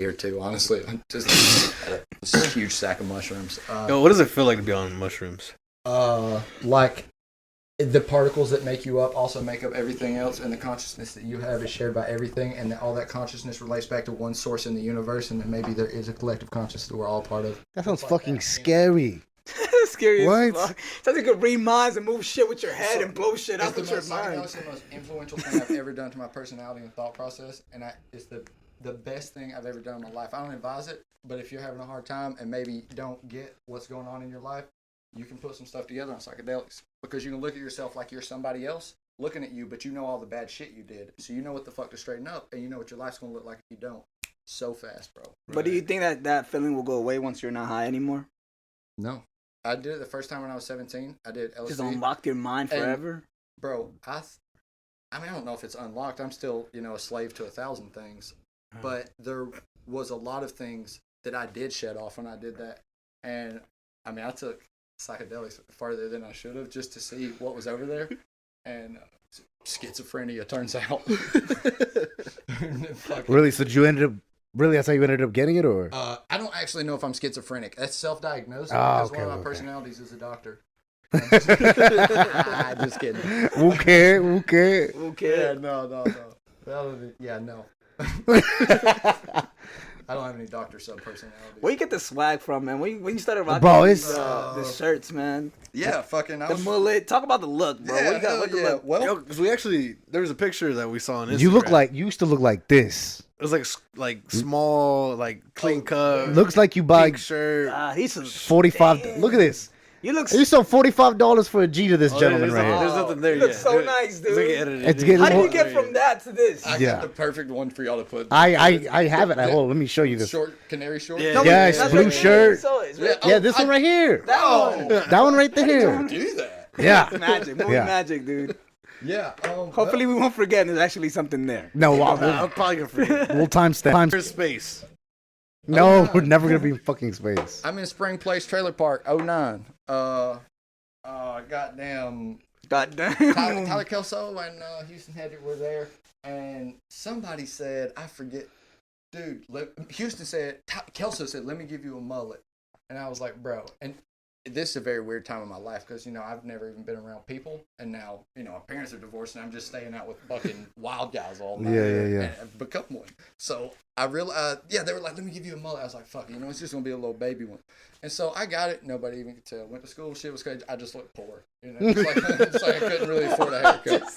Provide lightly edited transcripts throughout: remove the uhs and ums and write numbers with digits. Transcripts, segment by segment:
here too, honestly. Just a huge sack of mushrooms. Yo, what does it feel like to be on mushrooms? Like the particles that make you up also make up everything else, and the consciousness that you have is shared by everything, and all that consciousness relates back to one source in the universe, and then maybe there is a collective consciousness that we're all part of. That sounds fucking scary. Scary What? as fuck. Sounds like you could read minds and move shit with your head and blow shit up with your mind. It's the most influential thing I've ever done to my personality and thought process, and it's the best thing I've ever done in my life. I don't advise it, but if you're having a hard time and maybe don't get what's going on in your life, you can put some stuff together on psychedelics, because you can look at yourself like you're somebody else looking at you, but you know all the bad shit you did, so you know what the fuck to straighten up, and you know what your life's gonna look like if you don't. So fast, bro. But do you think that feeling will go away once you're not high anymore? No. I did it the first time when I was 17. I did LSD. Just unlock your mind forever? And, bro, I mean, I don't know if it's unlocked. I'm still, a slave to 1,000 things. But there was a lot of things that I did shed off when I did that. And, I mean, I took psychedelics farther than I should have just to see what was over there. And schizophrenia, turns out. Really? So you ended up... Really, that's how you ended up getting it, or? I don't actually know if I'm schizophrenic. That's self-diagnosed. Oh, because okay, one of my okay. personalities is a doctor. Just kidding. Okay. Yeah, no. Yeah, no. I don't have any doctor sub-personalities. Where you get the swag from, man? When you started rocking Bro, the shirts, man? Yeah, fucking. The mullet. Talk about the look, bro. Yeah, What you got? What the look? Well, Because there was a picture that we saw on Instagram. You used to look like this. It was like small, like clean cut. Looks like you buy pink shirt. He's some 45. damn. Look at this. You look. You sold $45 for a G to this gentleman right here. There's nothing there You yet. look so nice, dude. It's like edited. It's getting How do you more- get from that to this? I Yeah. got the perfect one for y'all to put. I have it at home. Let me show you this. Short, canary short. Yeah. No, Yes, that's blue what- shirt. So it's Yeah. Yeah, this one right here. that one. That one right there. Do that. Yeah. Magic, movie Yeah. magic, dude. Yeah. Hopefully we won't forget. There's actually something there. No, I'm probably gonna forget. we'll timestamp. There's space. No, 09. we're never gonna be in fucking space. I'm in Spring Place Trailer Park, 09. Goddamn. Goddamn. Tyler Kelso and Houston Hedrick were there, and somebody said, I forget, dude. Houston said, Kelso said, "Let me give you a mullet," and I was like, bro. And this is a very weird time in my life because I've never even been around people, and now my parents are divorced, and I'm just staying out with fucking wild guys all night. Yeah. And I've become one. So I realized, they were like, "Let me give you a mullet." I was like, "Fuck it, it's just gonna be a little baby one." And so I got it. Nobody even could tell. Went to school. Shit was crazy. I just looked poor. It's like I couldn't really afford a haircut.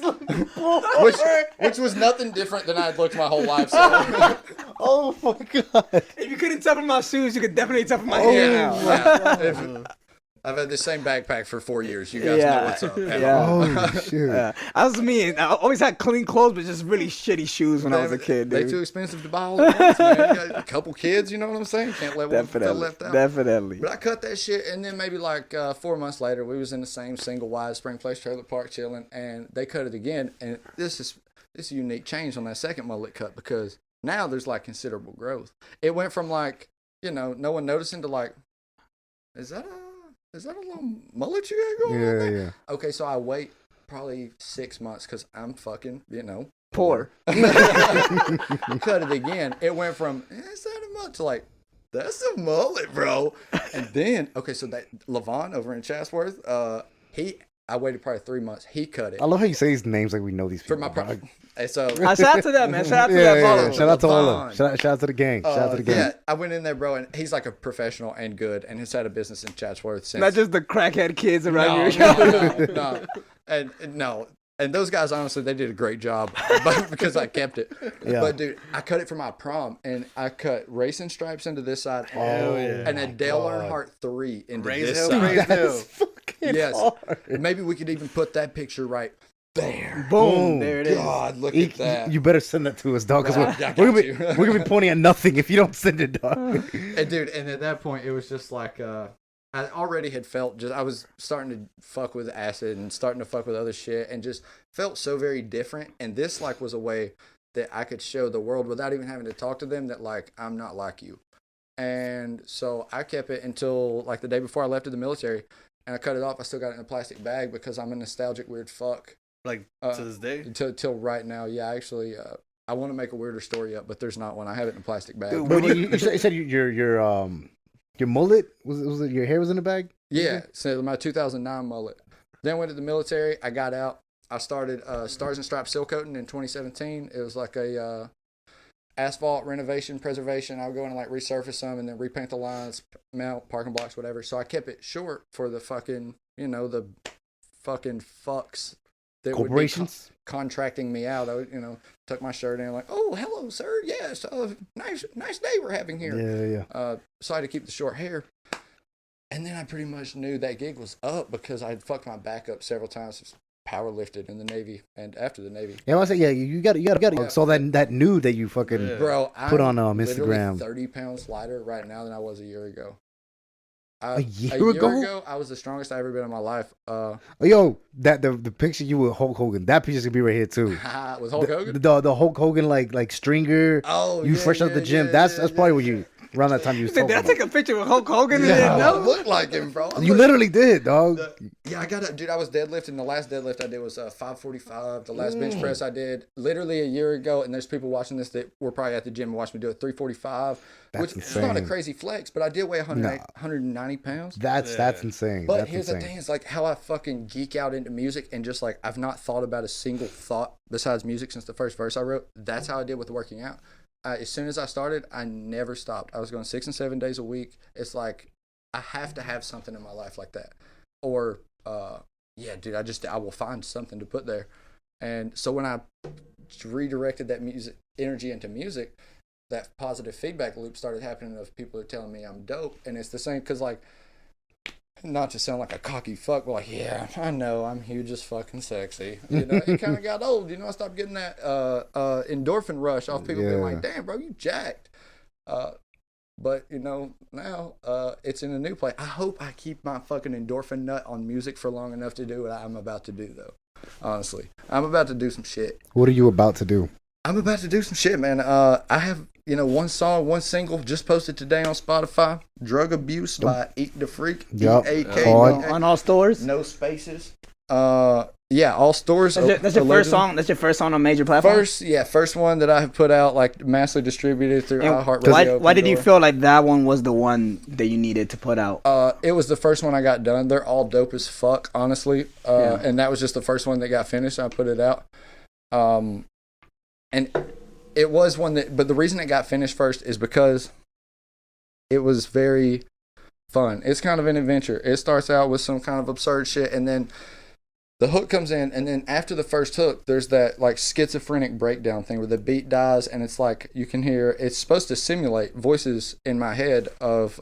Which was nothing different than I had looked my whole life. So. Oh my god. If you couldn't tell from my shoes, you could definitely tell from my Oh, hair now. Yeah. I've had the same backpack for 4 years. You guys know what's up. Yeah. Holy shit. That was me. I always had clean clothes, but just really shitty shoes when I was a kid, They dude. too expensive to buy all at once, man. You got a couple kids, you know what I'm saying? Can't let one feel Definitely. left out. Definitely. But I cut that shit, and then maybe 4 months later, we was in the same single wide Spring Place Trailer Park chilling, and they cut it again. And this is a unique change on that second mullet cut, because now there's considerable growth. It went from no one noticing to is that a little mullet you got going on there? Yeah. Okay, so I wait probably 6 months because I'm fucking, Poor. Cut it again. It went from, is that a mullet to that's a mullet, bro. And then, okay, so that Levon over in Chatsworth, I waited probably 3 months. He cut it. I love how you say these names like we know these people. For my dog. so Shout out to them, man. Shout out to Yeah, that yeah, follow. yeah. Shout out to all of Levon. them. Shout out to the gang. Shout out to the gang. Yeah, I went in there, bro, and he's like a professional and good, and he's had a business in Chatsworth since. Not just the crackhead kids around no. And no. And those guys, honestly, they did a great job but because I kept it. Yeah. But, dude, I cut it for my prom, and I cut racing stripes into this side and a Dale Earnhardt 3 into this side. That's fucking Yes. hard. Maybe we could even put that picture right there. Boom. There it is. God, look at that. You better send that to us, dog, because I we're got you. gonna be pointing at nothing if you don't send it, dog. And, dude, and at that point, it was just I already had felt I was starting to fuck with acid and starting to fuck with other shit and just felt so very different. And this was a way that I could show the world without even having to talk to them that I'm not like you. And so I kept it until the day before I left the military, and I cut it off. I still got it in a plastic bag because I'm a nostalgic weird fuck. To this day? Till right now. Yeah, I actually I want to make a weirder story up, but there's not one. I have it in a plastic bag. Dude, But you said your mullet was it, your hair was in the bag? Yeah, so my 2009 mullet. Then went to the military. I got out. I started Stars and Stripes seal coating in 2017. It was like a asphalt renovation preservation. I would go in and like resurface them and then repaint the lines, mount parking blocks, whatever. So I kept it short for the fucking, the fucking fucks that Corporations? would be contracting me out. I would, tuck my shirt in like, oh, hello, sir. Yes, nice day we're having here. Yeah. So I had to keep the short hair. And then I pretty much knew that gig was up because I had fucked my back up several times. Power lifted in the Navy and after the Navy. Yeah, I say, you got Yeah. So that nude that you fucking Bro, put on I'm Instagram. 30 pounds lighter right now than I was a year ago. A year ago? I was the strongest I ever been in my life. Yo, the picture you with Hulk Hogan, that picture's gonna be right here too. Was Hulk Hogan? The Hulk Hogan like stringer. Oh, you fresh out the gym. That's probably what you around that time you was Did talking I take about. a picture with Hulk Hogan? Yeah, And I no? look like him, bro. You literally did, dog. Yeah, I was deadlifting. The last deadlift I did was 545. The last bench press I did literally a year ago, and there's people watching this that were probably at the gym and watched me do it 345, which is not a insane. crazy flex, but I did weigh 190 pounds. That's insane. But That's here's insane. the thing: is like how I fucking geek out into music, and just like I've not thought about a single thought besides music since the first verse I wrote. That's how I did with working out. As soon as I started, I never stopped. I was going 6 and 7 days a week. It's like I have to have something in my life like that, or yeah, dude, I will find something to put there. And so when I redirected that music energy into music, that positive feedback loop started happening of people are telling me I'm dope, and it's the same because like. Not to sound like a cocky fuck, but like, yeah, I know I'm huge as fucking sexy. It kind of got old. I stopped getting that endorphin rush off people being like, damn, bro, you jacked. But, now it's in a new place. I hope I keep my fucking endorphin nut on music for long enough to do what I'm about to do, though. Honestly, I'm about to do some shit. What are you about to do? I'm about to do some shit, man. I have, one song, one single just posted today on Spotify. Drug Abuse by EakDaFreak. Yep. EAK. On all stores? No spaces. Yeah, all stores. That's your first song. That's your first song on major platforms. First one that I have put out, like massively distributed through iHeartRadio. Why did you feel like that one was the one that you needed to put out? It was the first one I got done. They're all dope as fuck, honestly. And that was just the first one that got finished. I put it out. And it was one but the reason it got finished first is because it was very fun. It's kind of an adventure. It starts out with some kind of absurd shit, and then the hook comes in, and then after the first hook, there's that like schizophrenic breakdown thing where the beat dies, and it's like you can hear, it's supposed to simulate voices in my head of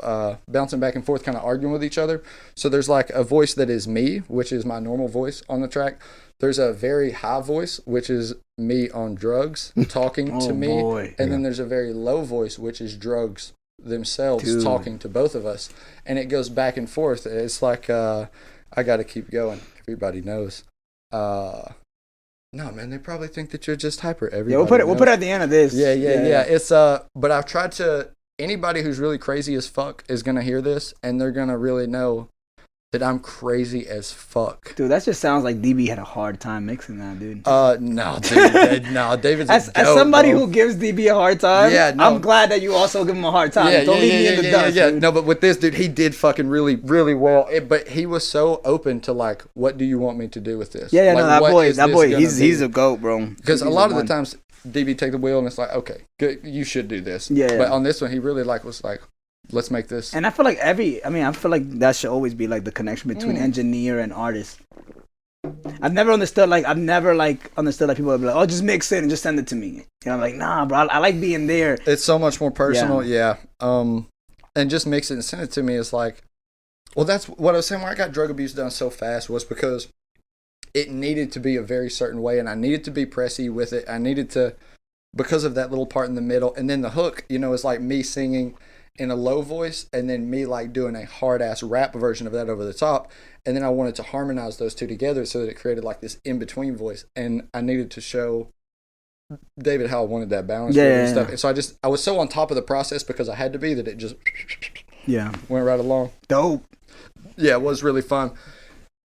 bouncing back and forth, kind of arguing with each other. So there's like a voice that is me, which is my normal voice on the track. There's a very high voice, which is me on drugs talking to me. Boy. And then there's a very low voice, which is drugs themselves talking to both of us. And it goes back and forth. It's like, I got to keep going. Everybody knows. No, man, they probably think that you're just hyper. Everybody We'll put it at the end of this. Yeah. It's, but I've tried to, anybody who's really crazy as fuck is going to hear this, and they're going to really know that I'm crazy as fuck. Dude, that just sounds like DB had a hard time mixing that, dude. No, dude. No, David's as dope, somebody bro. who gives DB a hard time, Yeah, no. I'm glad that you also give him a hard time. Don't leave me in the dust. Dude. No, but with this dude, he did fucking really, really well. But he was so open to like, what do you want me to do with this? Yeah, like, no, that boy, he's he's a goat, bro. Because a lot of the times, DB take the wheel and it's like, okay, good, you should do this. Yeah. But on this one, he really was like, let's make this. And I feel like I feel like that should always be like the connection between engineer and artist. I've never understood like people would be like, oh, just mix it and just send it to me. I'm like, nah, bro, I like being there. It's so much more personal, yeah. And just mix it and send it to me is like, well, that's what I was saying. Why I got Drug Abuse done so fast was because it needed to be a very certain way, and I needed to be pressy with it. I needed to, because of that little part in the middle, and then the hook, is like me singing in a low voice, and then me like doing a hard ass rap version of that over the top, and then I wanted to harmonize those two together so that it created like this in between voice, and I needed to show David how I wanted that balance and stuff. And so I was so on top of the process because I had to be, that it just went right along. Dope. Yeah, it was really fun.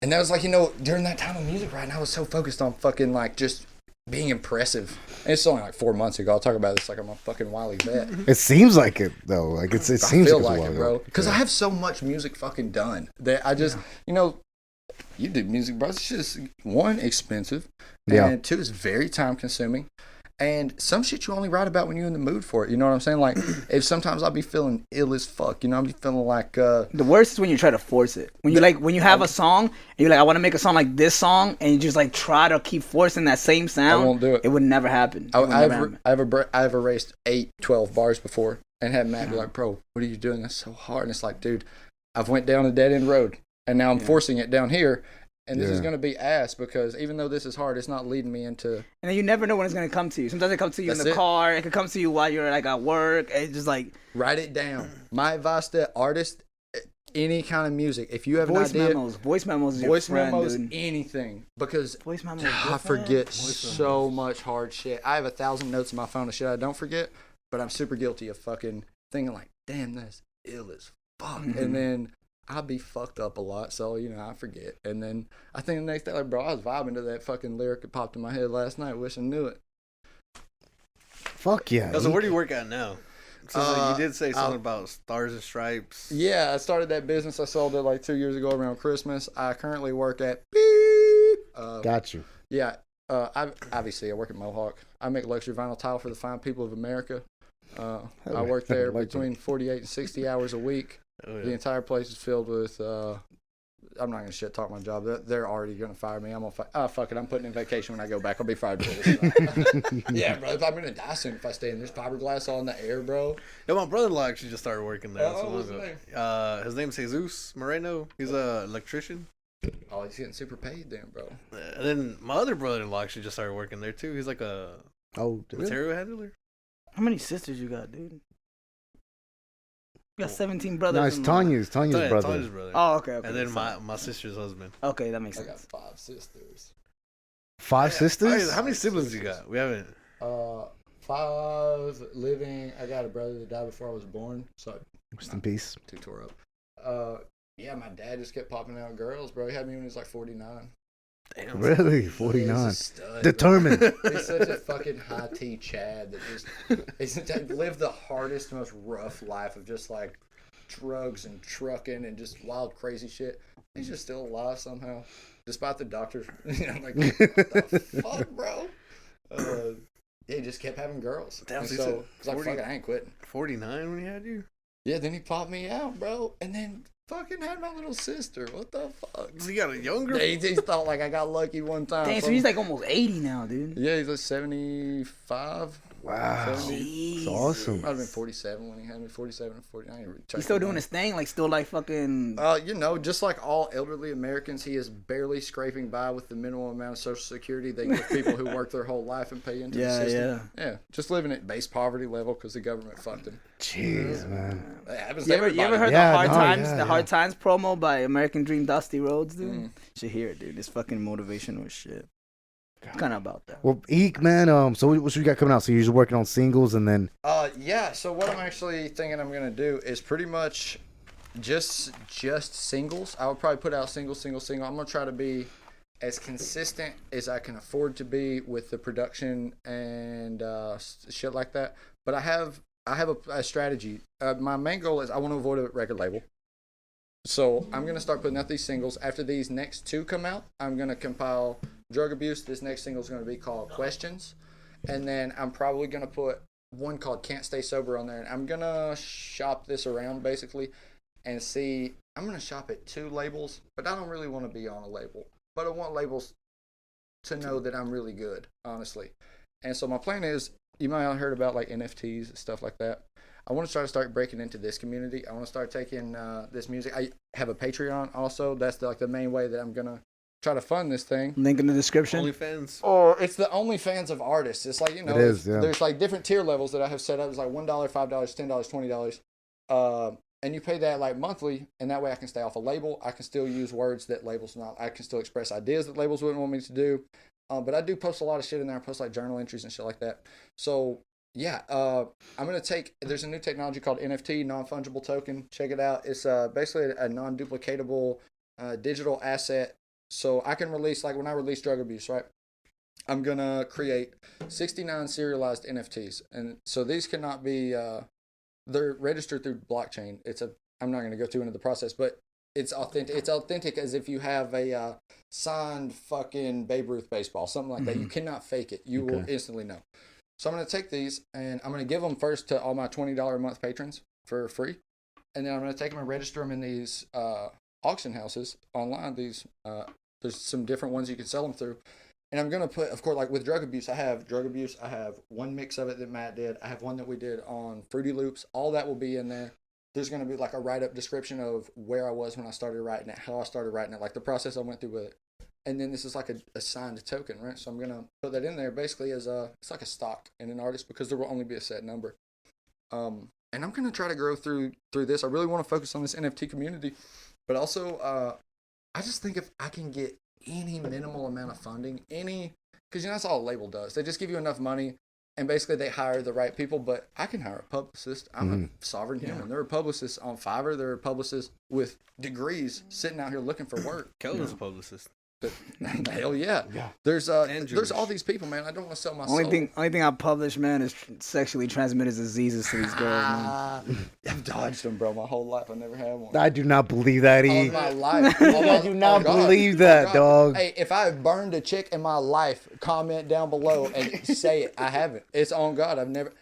And that was like, during that time of music, right now, I was so focused on fucking like just being impressive. And it's only like 4 months ago. I'll talk about this like I'm a fucking wily vet. It seems like it though. Like it I seems feel like, like it's a it, while bro. ago. Because I have so much music fucking done that I just, you know, you do music, bro. It's just one, expensive, and two, it's very time consuming. And some shit you only write about when you're in the mood for it. You know what I'm saying? Like, if sometimes I'll be feeling ill as fuck. You know, I'll be feeling like. The worst is when you try to force it. When you have a song and you're like, I want to make a song like this song, and you just like try to keep forcing that same sound. I won't do it. It would never happen. I've erased 12 bars before and had Matt be like, bro, what are you doing? That's so hard. And it's like, dude, I've went down a dead end road and now I'm forcing it down here. And this is going to be ass because even though this is hard, it's not leading me into... And then you never know when it's going to come to you. Sometimes it comes to you in the car. It could come to you while you're like at work. It's just like... Write it down. My advice to artists, any kind of music, if you have an idea... Voice memos is your friend, dude. Anything. Because voice memos I forget so much hard shit. I have 1,000 notes in my phone of shit I don't forget, but I'm super guilty of fucking thinking like, damn, that's ill as fuck. Mm-hmm. And then... I'll be fucked up a lot, so, you know, I forget. And then I think the next day, like, bro, I was vibing to that fucking lyric that popped in my head last night. Wish I knew it. Fuck yeah. So where do you work at now? So you did say something about Stars and Stripes. Yeah, I started that business. I sold it like 2 years ago around Christmas. I currently work at... Got you. Yeah. I work at Mohawk. I make luxury vinyl tile for the fine people of America. I work there between 48 and 60 hours a week. Oh, yeah. The entire place is filled with. I'm not gonna shit talk my job. They're already gonna fire me. I'm gonna fuck it. I'm putting in vacation when I go back. I'll be fired. Yeah, bro. If I'm gonna die soon if I stay in. There's fiberglass all in the air, bro. Yeah, my brother-in-law actually just started working there. What's his name? His name's Jesus Moreno. He's a electrician. Oh, he's getting super paid then, bro. And then my other brother-in-law actually just started working there too. He's like a material handler. How many sisters you got, dude? You got 17 brothers. No, it's Tanya's brother. Tanya's brother. Oh, okay. And then my sister's husband. Okay, that makes sense. I got 5 sisters. 5 sisters? How many siblings you got? We haven't. 5 living. I got a brother that died before I was born. So rest in peace. 2 tore up. Yeah, my dad just kept popping out girls, bro. He had me when he was like 49. Damn. Really? 49. Stud, determined. He's such a fucking high T Chad that he's lived the hardest, most rough life of just like drugs and trucking and just wild, crazy shit. He's just still alive somehow, despite the doctors. I'm like, what the fuck, bro? He just kept having girls. Damn, so it's like, fuck it, I ain't quitting. 49 when he had you? Yeah, then he popped me out, bro, and then fucking had my little sister. What the fuck? So you got a younger? He thought like I got lucky one time. Dang, so he's like almost 80 now, dude. Yeah, he's like 75. Wow. 70. That's awesome. Might have been 47 when he had me. 47 or 49. He's still doing his thing, like still like fucking. You know, just like all elderly Americans, he is barely scraping by with the minimal amount of Social Security they give people who work their whole life and pay into the system. Yeah, just living at base poverty level because the government fucked him. Jeez, man. Happens You to ever heard Yeah, the no, Hard Times promo by American Dream Dusty Rhodes, dude? You should hear it, dude. It's fucking motivational shit. Kind of about that. Well, Eek, man. So what you got coming out? So you're just working on singles and then. Yeah. So what I'm actually thinking I'm gonna do is pretty much just singles. I would probably put out single. I'm gonna try to be as consistent as I can afford to be with the production and shit like that. But I have a strategy. My main goal is I want to avoid a record label. So I'm going to start putting out these singles. After these next 2 come out, I'm going to compile Drug Abuse. This next single is going to be called Questions. And then I'm probably going to put one called Can't Stay Sober on there. And I'm going to shop this around basically and see. I'm going to shop at 2 labels, but I don't really want to be on a label. But I want labels to know that I'm really good, honestly. And so my plan is, you might have heard about like NFTs and stuff like that. I want to try to start breaking into this community. I want to start taking this music. I have a Patreon also. That's the main way that I'm going to try to fund this thing. Link in the description. OnlyFans. Or it's the OnlyFans of artists. It's like, you know, it is, yeah. There's like different tier levels that I have set up. It's like $1, $5, $10, $20. And you pay that like monthly, and that way I can stay off a label. I can still use words that labels not. I can still express ideas that labels wouldn't want me to do. But I do post a lot of shit in there. I post like journal entries and shit like that. So yeah, I'm going to there's a new technology called NFT, non-fungible token. Check it out. It's basically a non-duplicatable digital asset. So I can release, like when I release Drug Abuse, right? I'm gonna create 69 serialized NFTs, and so these cannot be. They're registered through blockchain. I'm not gonna go too into the process, but it's authentic. It's authentic as if you have a signed fucking Babe Ruth baseball, something like that. You cannot fake it. You will instantly know. So I'm gonna take these and I'm gonna give them first to all my $20 a month patrons for free, and then I'm gonna take them and register them in these auction houses online. These there's some different ones you can sell them through. And I'm going to put, of course, like with drug abuse, I have one mix of it that Matt did. I have one that we did on Fruity Loops. All that will be in there. There's going to be like a write-up description of where I was when I started writing it, how I started writing it, like the process I went through with it. And then this is like a signed token, right? So I'm going to put that in there basically as it's like a stock in an artist because there will only be a set number. And I'm going to try to grow through this. I really want to focus on this NFT community, but also I just think if I can get any minimal amount of funding, because that's all a label does. They just give you enough money, and basically they hire the right people. But I can hire a publicist. I'm a sovereign human. There are publicists on Fiverr. There are publicists with degrees sitting out here looking for work. Kelvin's a publicist. But, hell yeah. There's all these people, man. I don't want to sell my soul. Only thing I publish, man, is sexually transmitted diseases to these girls, man. I've dodged them, bro. My whole life, I never had one. I do not believe that, All my life. I do not believe that, dog. Hey, if I have burned a chick in my life, comment down below and say it. I haven't. It's on God. I've never.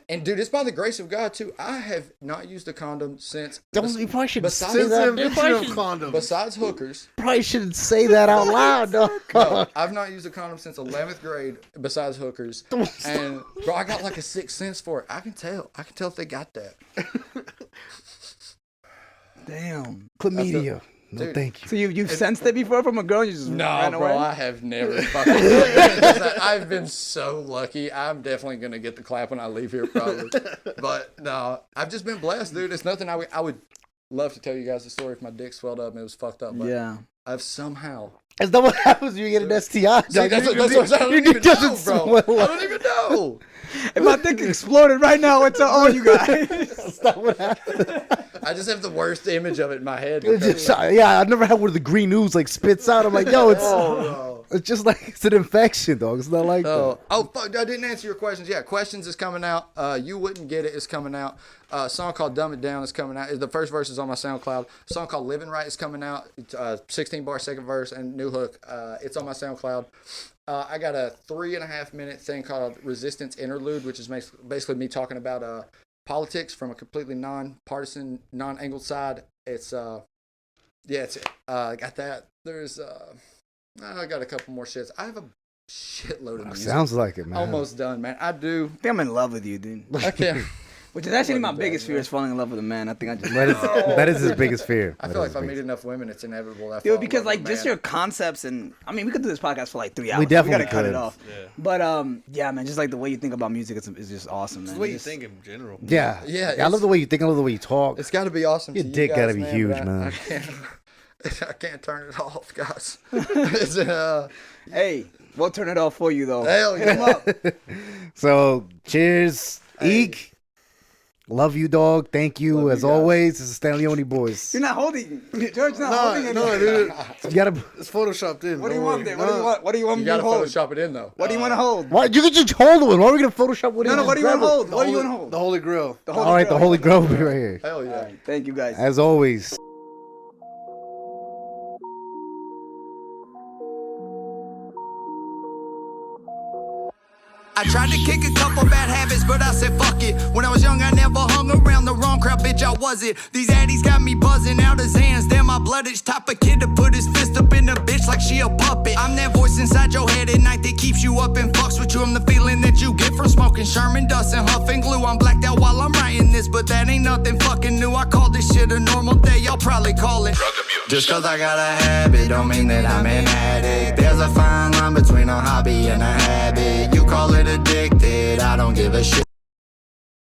And dude, it's by the grace of God too. I have not used a condom since. You probably shouldn't say Since the that. invention of condoms. Besides hookers. Probably shouldn't say that out loud, dog. No, I've not used a condom since 11th grade. Besides hookers, and bro, I got like a sixth sense for it. I can tell if they got that. Damn. Chlamydia. No, Dude. thank you. So you've sensed it before from a girl? You just ran No, away? bro, I have never fucking done it. I've been so lucky. I'm definitely gonna get the clap when I leave here, probably. But no, I've just been blessed, dude. It's nothing. I would love to tell you guys the story if my dick swelled up and it was fucked up. But Yeah. I've somehow. Is that what happens when you get an STI? See, that's what I'm saying. I don't even know, bro. I don't even know. If my dick exploded right now, it's all you guys. That's not what happened. I just have the worst image of it in my head. Yeah, I never had where the green ooze like spits out. I'm like, yo, it's just like it's an infection, dog. It's not like that. Oh, fuck! I didn't answer your questions. Yeah, questions is coming out. You wouldn't get it is coming out. A song called "Dumb It Down" is coming out. The first verse is on my SoundCloud. A song called "Living Right" is coming out. 16 bar second verse and new hook. It's on my SoundCloud. I got a 3.5 minute thing called "Resistance Interlude," which is basically me talking about politics from a completely non-partisan, non-angled side. It's I got that. There's I got a couple more shits. I have a shitload of music. Sounds like it, man. Almost done, man. I do. I think I'm in love with you, dude. I can't. Which is actually my biggest fear is falling in love with a man. I think I just. That is his biggest fear. I feel like if I meet enough women, it's inevitable. That I fall Dude, in because love like with a just man. your concepts and I mean we could do this podcast for like 3 hours. We definitely gotta cut could. it off. Yeah. But yeah, man, just like the way you think about music is just awesome, man. It's the way you Just- think in general. Yeah. Yeah, I love the way you think. I love the way you talk. It's got to be awesome. Your to you dick guys, gotta be man, huge, but man. I can't turn it off, guys. It's, Hey, we'll turn it off for you though. hell Hit 'em yeah. up. So, cheers, Hey. Eek. Love you, dog. Thank you, Love you as guys. always. This is Stanley Oni Boys. You're not holding. George's not holding it. No, dude. You gotta. It's photoshopped in. What do you Don't want worry. there? What do you want? What do you want You me to got to hold? Photoshop it in, though. What do you want to hold? Why? You can just hold one. Why are we gonna Photoshop what? No, what do you want to hold? What do you want to The hold? Holy Grail. The Holy All right, Grail. the Holy Grail will be right here. Hell yeah. All right, thank you guys. As always. I tried to kick a couple bad habits, but I said fuck it. When I was young, I never hung around the wrong crowd, bitch, I was it. These addies got me buzzing out his hands, damn, my blood itch. Type of kid to put his fist up in a bitch like she a puppet. I'm that voice inside your head at night that keeps you up and fucks with you. I'm the feeling that you get from smoking Sherman dust and huffing glue. I'm blacked out while I'm writing this, but that ain't nothing fucking new. I call this shit a normal day, y'all probably call it drug abuse. Just cause I got a habit don't mean that I'm an addict. There's a fine line between a hobby and a habit. You call it addicted, I don't give a shit.